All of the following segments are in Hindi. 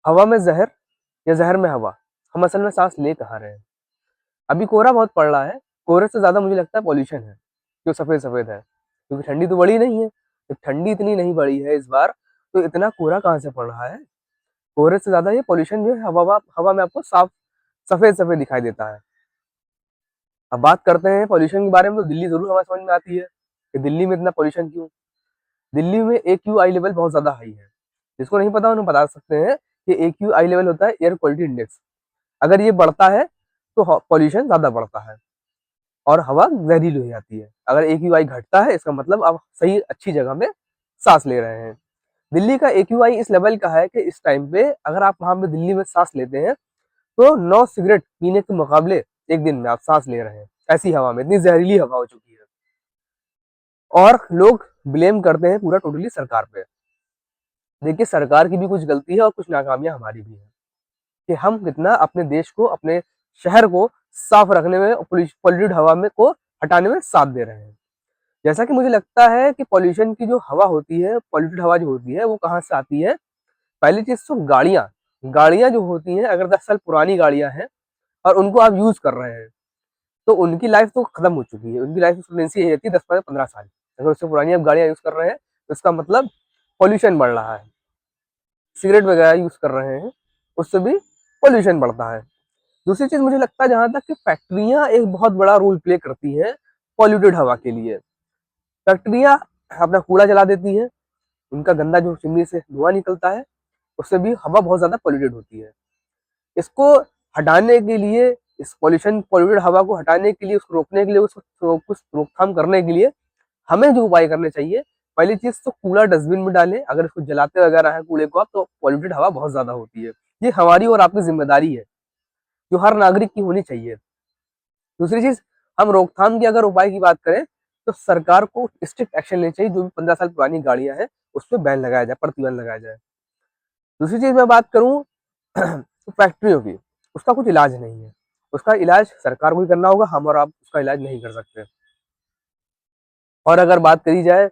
हवा में जहर या जहर में हवा, हम असल में सांस ले कहाँ रहे हैं। अभी कोहरा बहुत पड़ रहा है, कोहरे से ज्यादा मुझे लगता है पॉल्यूशन है जो सफेद सफेद है, क्योंकि ठंडी तो बढ़ी नहीं है। जब ठंडी इतनी नहीं बढ़ी है इस बार, तो इतना कोहरा कहाँ से पड़ रहा है। कोहरे से ज्यादा ये पॉल्यूशन जो है हवा में आपको साफ सफेद सफेद दिखाई देता है। अब बात करते हैं पॉल्यूशन के बारे में, तो दिल्ली जरूर हमें समझ में आती है कि दिल्ली में इतना पॉल्यूशन क्यों। दिल्ली में AQI लेवल बहुत ज्यादा हाई है। जिसको नहीं पता उन्हें बता सकते हैं कि AQI लेवल होता है एयर क्वालिटी इंडेक्स। अगर ये बढ़ता है तो पॉल्यूशन ज्यादा बढ़ता है और हवा जहरीली हो जाती है। अगर AQI घटता है, इसका मतलब आप सही अच्छी जगह में सांस ले रहे हैं। दिल्ली का AQI इस लेवल का है कि इस टाइम पे अगर आप वहां पे दिल्ली में सांस लेते हैं तो 9 सिगरेट पीने के मुकाबले एक दिन में आप सांस ले रहे हैं। ऐसी हवा में, इतनी जहरीली हवा हो चुकी है। और लोग ब्लेम करते हैं पूरा टोटली सरकार पे। देखिए, सरकार की भी कुछ गलती है और कुछ नाकामियां हमारी भी है कि हम कितना अपने देश को, अपने शहर को साफ रखने में, पॉल्यूटेड हवा में को हटाने में साथ दे रहे हैं। जैसा कि मुझे लगता है कि पॉल्यूशन की जो हवा होती है, पॉल्यूटेड हवा जो होती है, वो कहाँ से आती है। पहली चीज तो गाड़ियां गाड़ियां जो होती हैं, अगर 10 साल पुरानी गाड़ियां हैं और उनको आप यूज कर रहे हैं, तो उनकी लाइफ तो खत्म हो चुकी है। उनकी लाइफ एक्सपेक्टेंसी यही रहती है 10 से 15 साल। अगर उससे पुरानी आप गाड़ियां यूज कर रहे हैं तो इसका मतलब पॉल्यूशन बढ़ रहा है। सिगरेट वगैरह यूज कर रहे हैं, उससे भी पॉल्यूशन बढ़ता है। दूसरी चीज मुझे लगता है जहां तक कि फैक्ट्रियां एक बहुत बड़ा रोल प्ले करती है पॉल्यूटेड हवा के लिए। फैक्ट्रियां अपना कूड़ा जला देती हैं, उनका गंदा जो चिमनी से धुआं निकलता है, उससे भी हवा बहुत ज्यादा पॉल्यूटेड होती है। इसको हटाने के लिए, इस पॉल्यूटेड हवा को हटाने के लिए, उसको रोकने के लिए, उसको कुछ रोकथाम करने के लिए हमें जो उपाय करने चाहिए, पहली चीज तो कूड़ा डस्टबिन में डालें। अगर इसको जलाते वगैरह है कूड़े को आप, तो पॉल्यूटेड हवा बहुत ज्यादा होती है। ये हमारी और आपकी जिम्मेदारी है जो हर नागरिक की होनी चाहिए। दूसरी चीज, हम रोकथाम के अगर उपाय की बात करें तो सरकार को स्ट्रिक्ट एक्शन लेना चाहिए। जो भी 15 साल पुरानी गाड़ियां हैं उस पर बैन लगाया जाए, प्रतिबंध लगाया जाए। दूसरी चीज मैं बात करूं तो फैक्ट्रियों की, उसका कुछ इलाज नहीं है। उसका इलाज सरकार को ही करना होगा, हम और आप उसका इलाज नहीं कर सकते। और अगर बात करी जाए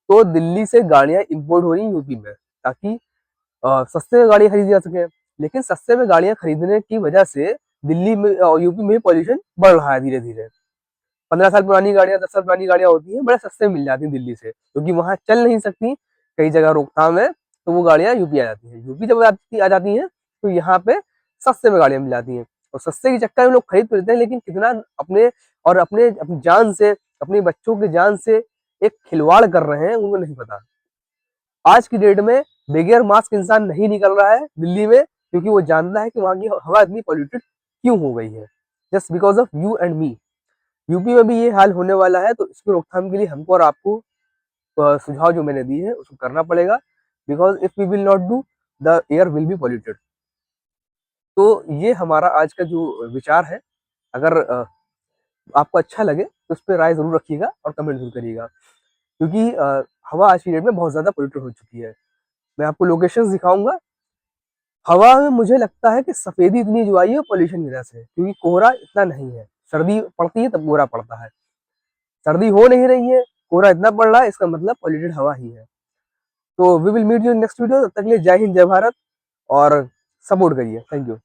तो दिल्ली से गाड़ियां इंपोर्ट हो रही हैं यूपी में, ताकि सस्ते में गाड़ियां खरीदी जा सके। लेकिन सस्ते में गाड़ियां खरीदने की वजह से दिल्ली में यूपी में पॉल्यूशन बढ़ रहा है धीरे धीरे। 15 साल पुरानी गाड़ियां, 10 साल पुरानी गाड़ियां होती हैं, बड़े सस्ते में मिल जाती हैं दिल्ली से, क्योंकि वहां चल नहीं सकती, कई जगह रोकथाम है, तो वो गाड़ियां यूपी आ जाती हैं। यूपी जब आ जाती हैं तो यहाँ पे सस्ते में गाड़ियां मिल जाती हैं। और सस्ते के चक्कर में लोग खरीद तो लेते हैं, लेकिन कितना अपने और अपनी जान से, अपने बच्चों की जान से एक खिलवाड़ कर रहे हैं, उनको नहीं पता। आज की डेट में बगैर मास्क इंसान नहीं निकल रहा है दिल्ली में, क्योंकि वो जानता है कि वहां की हवा इतनी पॉल्यूटेड क्यों हो गई है। Just because of you and me. UP में भी ये हाल होने वाला है, तो इसकी रोकथाम के लिए हमको और आपको सुझाव जो मैंने दिए हैं उसको करना पड़ेगा। Because if we will not do, the air will be polluted. तो ये हमारा आज का जो विचार है। अगर आपको अच्छा लगे तो उस पर राय जरूर रखिएगा और कमेंट जरूर करिएगा, क्योंकि हवा आज की डेट में बहुत ज्यादा पोल्यूटेड हो चुकी है। मैं आपको लोकेशन दिखाऊंगा। हवा में मुझे लगता है कि सफेदी इतनी जो आई है पॉल्यूशन की वजह से, क्योंकि कोहरा इतना नहीं है। सर्दी पड़ती है तब कोहरा पड़ता है, सर्दी हो नहीं रही है, कोहरा इतना पड़ रहा है, इसका मतलब पॉल्यूटेड हवा ही है। तो we will meet you in next video. तब तक के लिए जय हिंद, जय भारत, और सपोर्ट करिए। Thank you.